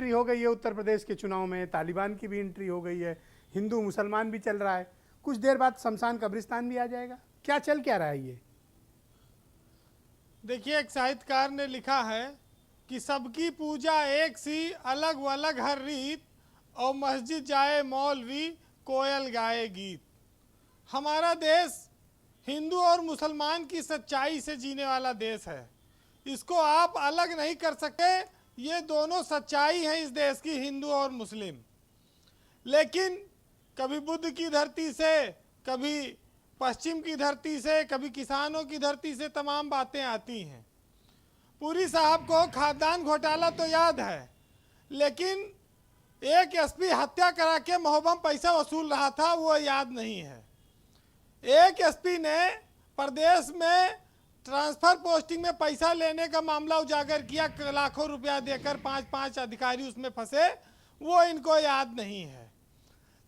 Entry हो गई है उत्तर प्रदेश के चुनाव में, तालिबान की भी एंट्री हो गई है, हिंदू मुसलमान भी चल रहा है, कुछ देर बाद शमशान कब्रिस्तान भी आ जाएगा। क्या चल क्या रहा है ये? देखिए, एक साहित्यकार ने लिखा है कि सबकी पूजा एक सी, अलग अलग हर रीत, और मस्जिद जाए मौलवी, कोयल गाए गीत। हमारा देश हिंदू और मुसलमान की सच्चाई से जीने वाला देश है। इसको आप अलग नहीं कर सकते। ये दोनों सच्चाई है इस देश की, हिंदू और मुस्लिम। लेकिन कभी बुद्ध की धरती से, कभी पश्चिम की धरती से, कभी किसानों की धरती से तमाम बातें आती हैं। पुरी साहब को खाद्यान्न घोटाला तो याद है, लेकिन एक एसपी हत्या करा के महोबम पैसा वसूल रहा था, वो याद नहीं है। एक एसपी ने प्रदेश में ट्रांसफर पोस्टिंग में पैसा लेने का मामला उजागर किया, लाखों रुपया देकर 5-5 अधिकारी उसमें फंसे, वो इनको याद नहीं है।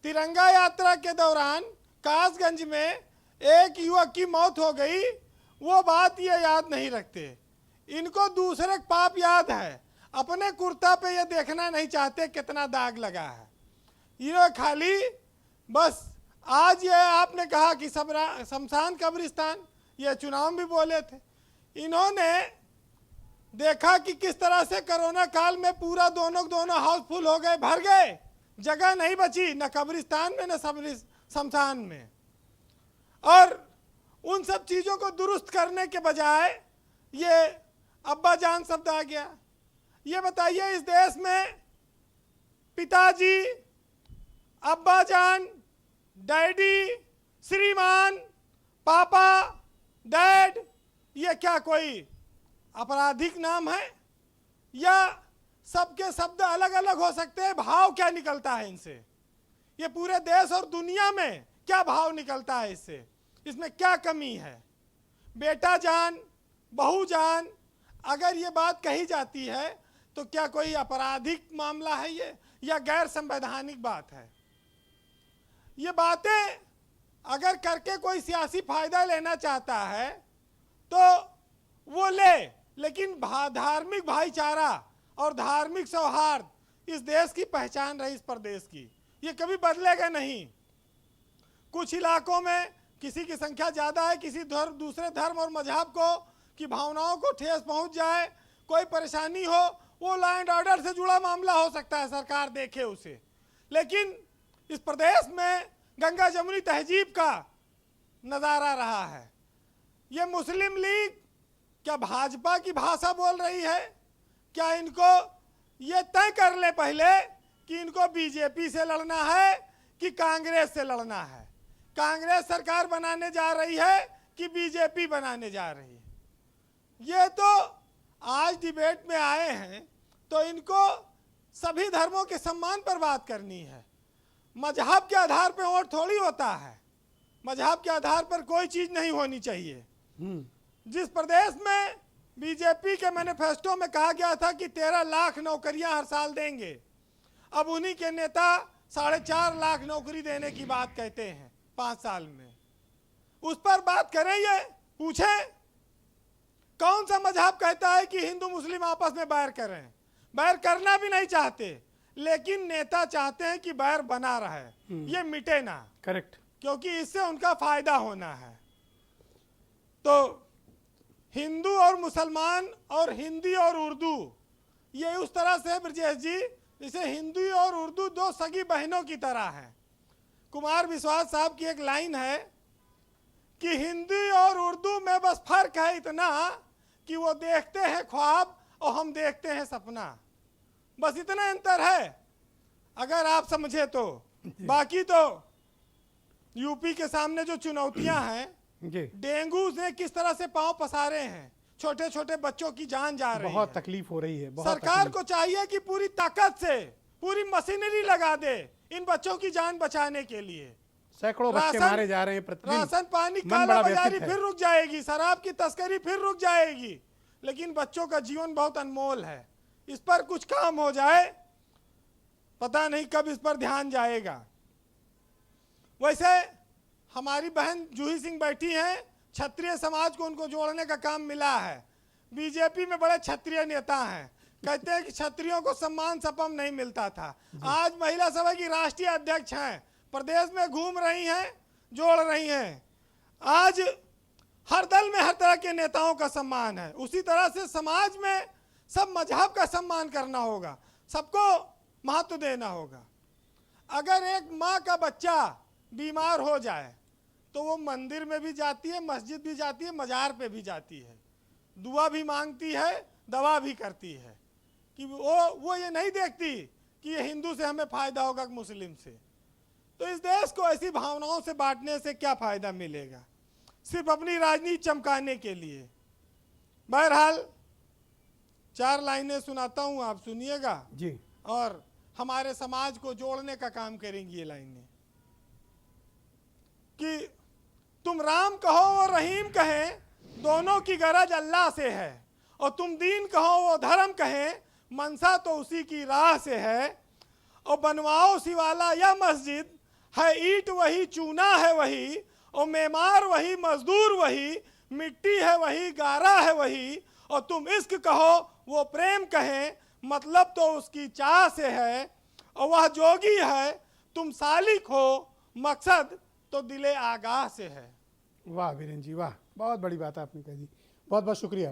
तिरंगा यात्रा के दौरान कासगंज में एक युवक की मौत हो गई, वो बात ये याद नहीं रखते। इनको दूसरे पाप याद है, अपने कुर्ता पे ये देखना नहीं चाहते कितना दाग लगा है। ये खाली बस आज ये आपने कहा कि शमशान कब्रिस्तान, ये चुनाव भी बोले थे। इन्होंने देखा कि किस तरह से कोरोना काल में पूरा दोनों हाउसफुल हो गए, भर गए, जगह नहीं बची न कब्रिस्तान में न शमशान में। और उन सब चीज़ों को दुरुस्त करने के बजाय ये अब्बा जान शब्द आ गया। ये बताइए, इस देश में पिताजी, अब्बा जान, डैडी, श्रीमान, पापा, डैड, ये क्या कोई आपराधिक नाम है? या सबके शब्द अलग अलग हो सकते हैं? भाव क्या निकलता है इनसे? ये पूरे देश और दुनिया में क्या भाव निकलता है इससे? इसमें क्या कमी है? बेटा जान, बहू जान, अगर ये बात कही जाती है तो क्या कोई आपराधिक मामला है ये, या गैर संवैधानिक बात है? ये बातें अगर करके कोई सियासी फायदा लेना चाहता है तो वो ले, लेकिन धार्मिक भाईचारा और धार्मिक सौहार्द इस देश की पहचान रही, इस प्रदेश की, ये कभी बदलेगा नहीं। कुछ इलाकों में किसी की संख्या ज़्यादा है, किसी दूसरे धर्म और मजहब को की भावनाओं को ठेस पहुंच जाए, कोई परेशानी हो, वो लॉ एंड ऑर्डर से जुड़ा मामला हो सकता है, सरकार देखे उसे। लेकिन इस प्रदेश में गंगा जमुनी तहजीब का नज़ारा रहा है। ये मुस्लिम लीग क्या भाजपा की भाषा बोल रही है? क्या इनको ये तय कर ले पहले कि इनको बीजेपी से लड़ना है कि कांग्रेस से लड़ना है? कांग्रेस सरकार बनाने जा रही है कि बीजेपी बनाने जा रही है? ये तो आज डिबेट में आए हैं तो इनको सभी धर्मों के सम्मान पर बात करनी है। मजहब के आधार पर वोट थोड़ी होता है, मजहब के आधार पर कोई चीज़ नहीं होनी चाहिए। जिस प्रदेश में बीजेपी के मैनिफेस्टो में कहा गया था कि 13 लाख नौकरियां हर साल देंगे, अब उन्हीं के नेता 4.5 लाख नौकरी देने की बात कहते हैं 5 साल में। उस पर बात करें, ये पूछें कौन सा मजहब कहता है कि हिंदू मुस्लिम आपस में बैर करें? बैर करना भी नहीं चाहते, लेकिन नेता चाहते हैं कि बैर बना रहे, ये मिटे ना। करेक्ट, क्योंकि इससे उनका फायदा होना है। तो हिंदू और मुसलमान और हिंदी और उर्दू, ये उस तरह से ब्रजेश जी जैसे हिंदी और उर्दू दो सगी बहनों की तरह हैं। कुमार विश्वास साहब की एक लाइन है कि हिंदी और उर्दू में बस फर्क है इतना कि वो देखते हैं ख्वाब और हम देखते हैं सपना, बस इतना अंतर है, अगर आप समझे तो। बाकी तो यूपी के सामने जो चुनौतियां हैं, डेंगू ने किस तरह से पांव पसारे हैं, छोटे छोटे बच्चों की जान जा रही है, बहुत तकलीफ हो रही है। सरकार को चाहिए कि पूरी ताकत से पूरी मशीनरी लगा दे इन बच्चों की जान बचाने के लिए। सैकड़ों बच्चे मारे जा रहे हैं प्रतिदिन। राशन पानी काला बाजारी फिर रुक जाएगी, शराब की तस्करी फिर रुक जाएगी, लेकिन बच्चों का जीवन बहुत अनमोल है। इस पर कुछ काम हो जाए, पता नहीं कब इस पर ध्यान जाएगा। वैसे हमारी बहन जूही सिंह बैठी हैं, क्षत्रिय समाज को उनको जोड़ने का काम मिला है। बीजेपी में बड़े क्षत्रिय नेता हैं, कहते हैं कि क्षत्रियों को सम्मान सपम नहीं मिलता था। आज महिला सभा की राष्ट्रीय अध्यक्ष हैं, प्रदेश में घूम रही हैं, जोड़ रही हैं। आज हर दल में हर तरह के नेताओं का सम्मान है। उसी तरह से समाज में सब मजहब का सम्मान करना होगा, सबको महत्व देना होगा। अगर एक माँ का बच्चा बीमार हो जाए तो वो मंदिर में भी जाती है, मस्जिद भी जाती है, मजार पे भी जाती है, दुआ भी मांगती है, दवा भी करती है, कि वो ये नहीं देखती कि ये हिंदू से हमें फायदा होगा कि मुस्लिम से। तो इस देश को ऐसी भावनाओं से बांटने से क्या फायदा मिलेगा, सिर्फ अपनी राजनीति चमकाने के लिए। बहरहाल 4 लाइनें सुनाता हूँ, आप सुनिएगा जी। और हमारे समाज को जोड़ने का काम करेंगी ये लाइनें। कि तुम राम कहो और रहीम कहे, दोनों की गरज अल्लाह से है। और तुम दीन कहो वो धर्म कहे, मनसा तो उसी की राह से है। और बनवाओ शिवाला या मस्जिद, है ईंट वही, चूना है वही, और मेमार वही, मजदूर वही, मिट्टी है वही, गारा है वही। और तुम इश्क कहो वो प्रेम कहे, मतलब तो उसकी चाह से है। और वह जोगी है, तुम सालिक हो, मकसद तो दिले आगाह से है। वाह वीरेंद्र जी, वाह, बहुत बड़ी बात आपने कह दी। बहुत बहुत शुक्रिया।